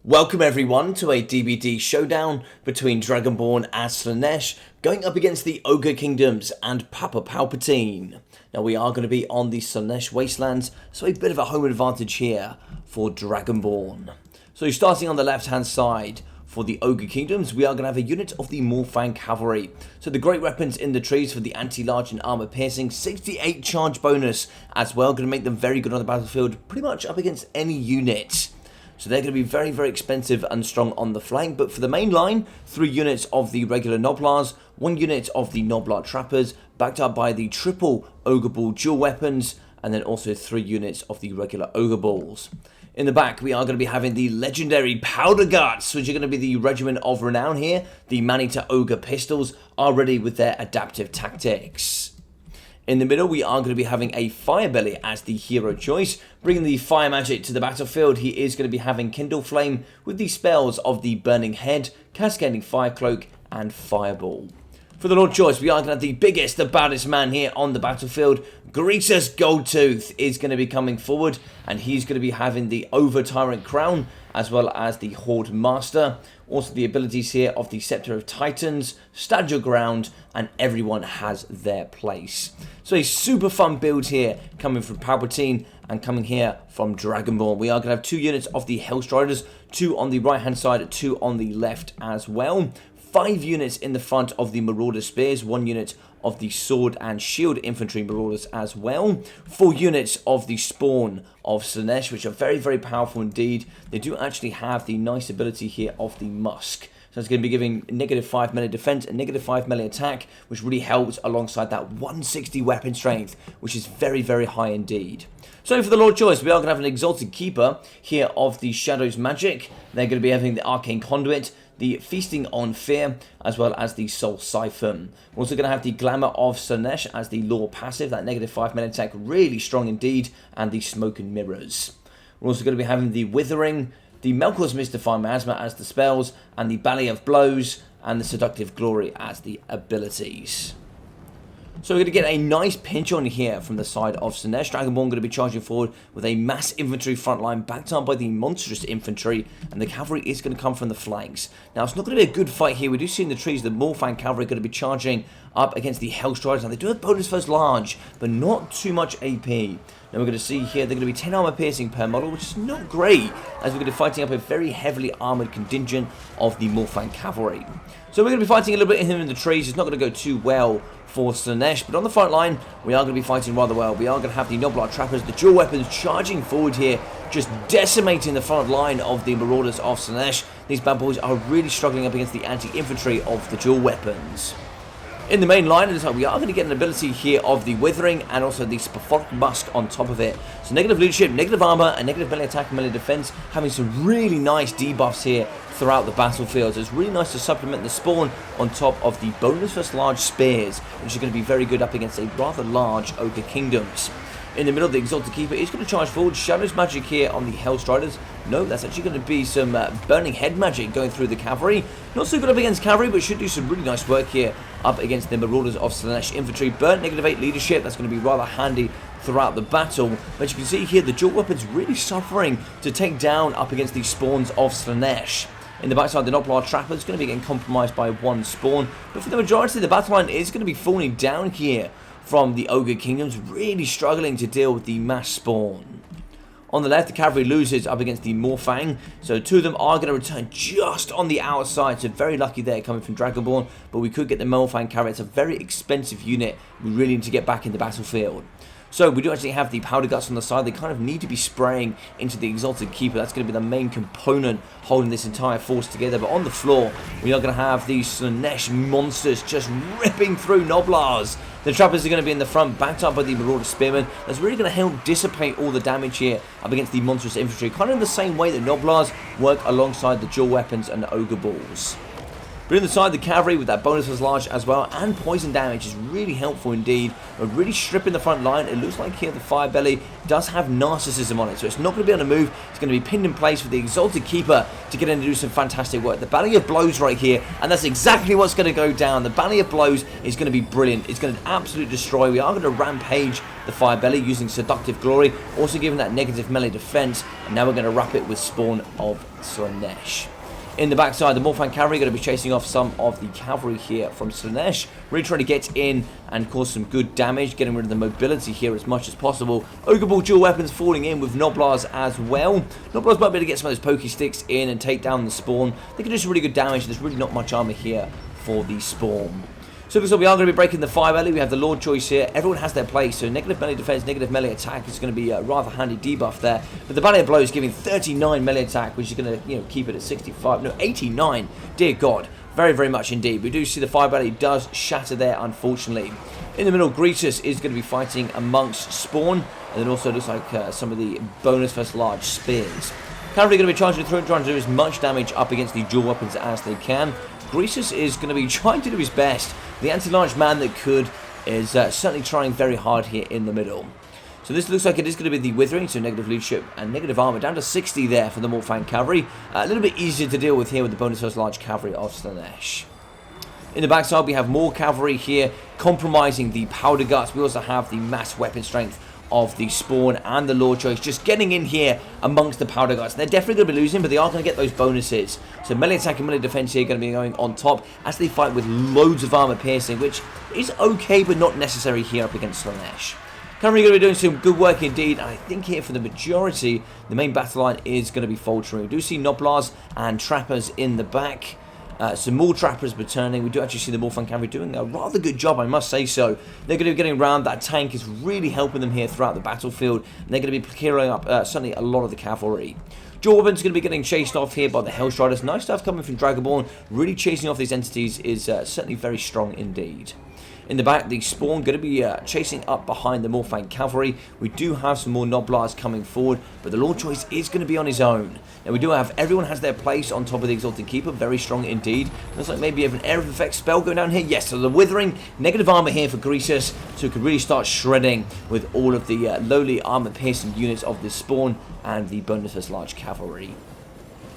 Welcome everyone to a DBD showdown between Dragonborn and Slaanesh going up against the Ogre Kingdoms and Papa Palpatine. Now we are going to be on the Slaanesh Wastelands, so a bit of a home advantage here for Dragonborn. So starting on the left hand side for the Ogre Kingdoms, we are going to have a unit of the Morfang Cavalry. So the great weapons in the trees for the anti-large and armor piercing, 68 charge bonus as well, going to make them very good on the battlefield, pretty much up against any unit. So they're going to be very, very expensive and strong on the flank. But for the main line, 3 units of the regular Noblars, 1 unit of the Noblar Trappers, backed up by the triple Ogre Ball dual weapons, and then also 3 units of the regular Ogre Balls. In the back, we are going to be having the legendary Powder Guts, which are going to be the regiment of renown here. The Manita Ogre Pistols are ready with their adaptive tactics. In the middle, we are going to be having a Firebelly as the hero choice. Bringing the fire magic to the battlefield, he is going to be having Kindle Flame with the spells of the Burning Head, Cascading Fire Cloak, and Fireball. For the Lord choice, we are going to have the biggest, the baddest man here on the battlefield. Greasus Goldtooth is going to be coming forward, and he's going to be having the Over Tyrant Crown, as well as the Horde Master. Also the abilities here of the Scepter of Titans, Stand Your Ground, and everyone has their place. So a super fun build here coming from Palpatine and coming here from Dragonborn. We are going to have 2 units of the Hellstriders, 2 on the right hand side, 2 on the left as well. 5 units in the front of the Marauder Spears, 1 unit of the Sword and Shield Infantry Marauders as well. 4 units of the Spawn of Slaanesh, which are very, very powerful indeed. They do actually have the nice ability here of the Musk. So it's going to be giving -5 melee defense and -5 melee attack, which really helps alongside that 160 weapon strength, which is very, very high indeed. So for the Lord choice, we are going to have an Exalted Keeper here of the Shadows Magic. They're going to be having the Arcane Conduit, the Feasting on Fear, as well as the Soul Siphon. We're also going to have the Glamour of Slaanesh as the Lore passive, that -5 melee attack, really strong indeed, and the Smoke and Mirrors. We're also going to be having the Withering, the Melkor's Mystify Miasma as the spells, and the Ballet of Blows, and the Seductive Glory as the abilities. So we're going to get a nice pinch on here from the side of Slaanesh. Dragonborn going to be charging forward with a mass infantry front line backed up by the monstrous infantry, and the cavalry is going to come from the flanks. Now it's not going to be a good fight here. We do see in the trees the Morfang cavalry going to be charging up against the Hellstriders. Now they do have bonus first large, but not too much AP. Now we're going to see here they're going to be 10 armor piercing per model, which is not great, as we're going to be fighting up a very heavily armored contingent of the Morfang cavalry. So we're going to be fighting a little bit in here in the trees. It's not going to go too well for Slaanesh, but on the front line, we are going to be fighting rather well. We are going to have the Noblar Trappers, the dual weapons charging forward here, just decimating the front line of the Marauders of Slaanesh. These bad boys are really struggling up against the anti-infantry of the dual weapons. In the main line, we are going to get an ability here of the Withering and also the Spaphoric Musk on top of it. So negative leadership, negative armor, and negative melee attack and melee defense, having some really nice debuffs here throughout the battlefield. So it's really nice to supplement the Spawn on top of the bonus first large spears, which is going to be very good up against a rather large Ogre Kingdoms. In the middle, the Exalted Keeper is going to charge forward. Shadows Magic here on the Hellstriders. No, that's actually going to be some Burning Head Magic going through the cavalry. Not so good up against cavalry, but should do some really nice work here up against the Marauders of Slaanesh Infantry. Burnt -8 leadership. That's going to be rather handy throughout the battle. But you can see here, the dual weapons really suffering to take down up against the Spawns of Slaanesh. In the backside, the Noblar Trapper is going to be getting compromised by 1 Spawn. But for the majority, the battle line is going to be falling down here from the Ogre Kingdoms, really struggling to deal with the mass spawn. On the left, the cavalry loses up against the Morfang, so 2 of them are going to return just on the outside, so very lucky there coming from Dragonborn, but we could get the Morfang cavalry. It's a very expensive unit. We really need to get back in the battlefield. So we do actually have the Powder Guts on the side. They kind of need to be spraying into the Exalted Keeper. That's going to be the main component holding this entire force together. But on the floor, we are going to have these Slaanesh monsters just ripping through Noblars. The Trappers are going to be in the front, backed up by the Marauder Spearmen. That's really going to help dissipate all the damage here up against the monstrous infantry. Kind of in the same way that Noblars work alongside the dual weapons and Ogre Balls. But in the side, the cavalry with that bonus was large as well, and poison damage is really helpful indeed. We're really stripping the front line. It looks like here the Fire Belly does have narcissism on it, so it's not going to be able to move. It's going to be pinned in place for the Exalted Keeper to get in and do some fantastic work. The Valley of Blows right here, and that's exactly what's going to go down. The Valley of Blows is going to be brilliant. It's going to absolutely destroy. We are going to rampage the Fire Belly using Seductive Glory, also giving that negative melee defense, and now we're going to wrap it with Spawn of Slaanesh. In the backside, the Morphan Cavalry are going to be chasing off some of the cavalry here from Slaanesh, really trying to get in and cause some good damage, getting rid of the mobility here as much as possible. Ogre Ball dual weapons falling in with Noblars as well. Noblars might be able to get some of those pokey sticks in and take down the Spawn. They can do some really good damage. There's really not much armor here for the Spawn. So we are going to be breaking the Fire Belly. We have the Lord choice here. Everyone has their place. So negative melee defense, negative melee attack is going to be a rather handy debuff there. But the Valley of Blows giving 39 melee attack, which is going to keep it at 65. No, 89. Dear God. Very, very much indeed. We do see the Fire Belly does shatter there, unfortunately. In the middle, Greasus is going to be fighting amongst Spawn. And then also looks like some of the bonus versus large spears. Cavalry going to be charging through and trying to do as much damage up against the dual weapons as they can. Greasus is going to be trying to do his best. The anti-large man that could is certainly trying very hard here in the middle. So this looks like it is going to be the Withering, so negative leadership and negative armor, down to 60 there for the Morphan Cavalry. A little bit easier to deal with here with the bonus versus large cavalry of Slaanesh. In the backside, we have more cavalry here, compromising the Powder Guts. We also have the mass weapon strength of the Spawn and the Lord Choice just getting in here amongst the Powder Guts. They're definitely going to be losing, but they are going to get those bonuses. So melee attack and melee defense here going to be going on top as they fight with loads of armor piercing, which is okay but not necessary here up against Slaanesh. Cavalry going to be doing some good work indeed, and I think here for the majority, the main battle line is going to be faltering. We do see Noblars and Trappers in the back. Some more Trappers returning. We do actually see the Morphan Cavalry doing a rather good job, I must say so. They're going to be getting around. That tank is really helping them here throughout the battlefield. And they're going to be clearing up certainly a lot of the cavalry. Dual weapons going to be getting chased off here by the Hellstriders. Nice stuff coming from Dragonborn. Really chasing off these entities is certainly very strong indeed. In the back, the Spawn going to be chasing up behind the Morphan Cavalry. We do have some more Noblars coming forward, but the Lord Choice is going to be on his own. Now we do have, everyone has their place on top of the Exalted Keeper, very strong indeed. Looks like maybe you have an Area of Effect spell going down here. Yes, so the Withering, negative armor here for Greasus, so it could really start shredding with all of the lowly armor piercing units of the Spawn and the bonus as large cavalry.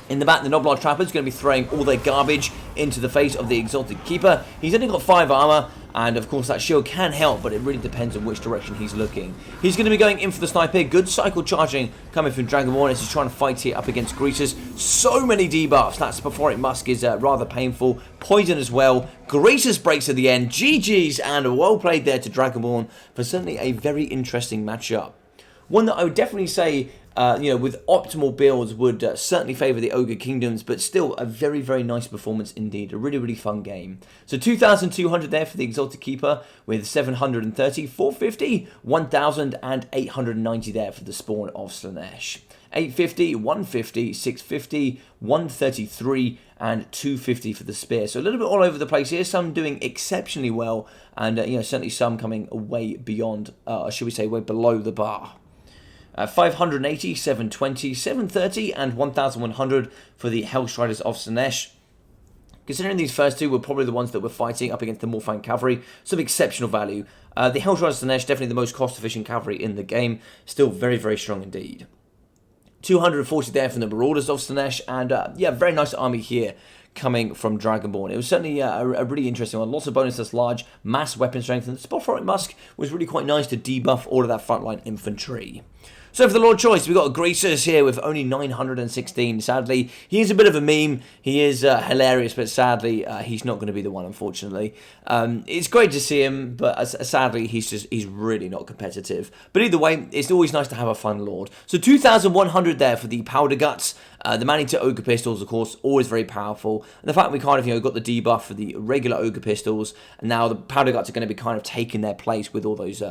In the back, the Noblar Trapper is going to be throwing all their garbage into the face of the Exalted Keeper. He's only got 5 armor, and of course that shield can help, but it really depends on which direction he's looking. He's going to be going in for the sniper. Good cycle charging coming from Dragonborn as he's trying to fight here up against Greasus. So many debuffs. That Spiphoric Musk is rather painful. Poison as well. Greasus breaks at the end. GG's, and well played there to Dragonborn for certainly a very interesting matchup. One that I would definitely say, with optimal builds would certainly favour the Ogre Kingdoms, but still a very, very nice performance indeed. A really, really fun game. So 2,200 there for the Exalted Keeper with 730, 450, 1,000 and 890 there for the Spawn of Slaanesh. 850, 150, 650, 133 and 250 for the Spear. So a little bit all over the place here. Some doing exceptionally well, and certainly some coming way beyond, should we say, way below the bar. 580, 720, 730 and 1,100 for the Hellstriders of Slaanesh. Considering these first two were probably the ones that were fighting up against the Morphan Cavalry, some exceptional value. The Hellstriders of Slaanesh, definitely the most cost-efficient cavalry in the game. Still very, very strong indeed. 240 there from the Marauders of Slaanesh, and very nice army here coming from Dragonborn. It was certainly a really interesting one. Lots of bonuses, large, mass weapon strength, and the Spiphoric Musk was really quite nice to debuff all of that frontline infantry. So for the Lord Choice, we've got a Greasus here with only 916. Sadly, he is a bit of a meme. He is hilarious, but sadly, he's not going to be the one, unfortunately. It's great to see him, but sadly, he's really not competitive. But either way, it's always nice to have a fun Lord. So 2,100 there for the Powder Guts. The Man-Eater Ogre Pistols, of course, always very powerful. And the fact we kind of, got the debuff for the regular Ogre Pistols, and now the Powder Guts are going to be kind of taking their place with all those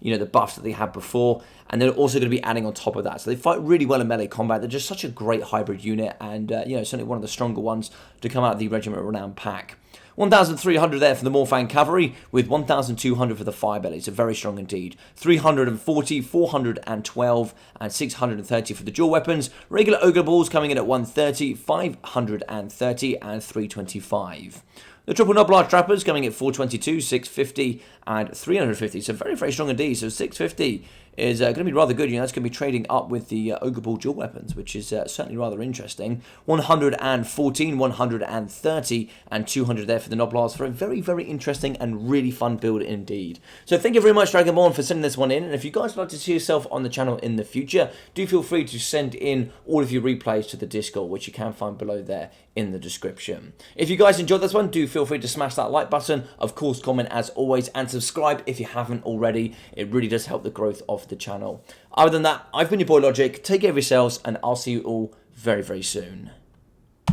you know, the buffs that they had before, and they're also going to be adding on top of that. So they fight really well in melee combat. They're just such a great hybrid unit, and you know, certainly one of the stronger ones to come out of the Regiment Renown pack. 1,300 there for the Morfang Cavalry, with 1,200 for the Firebelly. So very strong indeed. 340, 412, and 630 for the dual weapons. Regular Ogre Balls coming in at 130, 530, and 325. The Triple Noblard Trappers coming at 422, 650, and 350. So very, very strong indeed. So 650 is going to be rather good. You know, that's going to be trading up with the Ogre Ball dual weapons, which is certainly rather interesting. 114, 130, and 200 there for the Noblards for a very, very interesting and really fun build indeed. So thank you very much, Dragonborn, for sending this one in. And if you guys would like to see yourself on the channel in the future, do feel free to send in all of your replays to the Discord, which you can find below there in the description. If you guys enjoyed this one, do feel free to smash that like button, of course comment as always, and subscribe if you haven't already. It really does help the growth of the channel. Other than that, I've been your boy Logic, take care of yourselves, and I'll see you all very, very soon.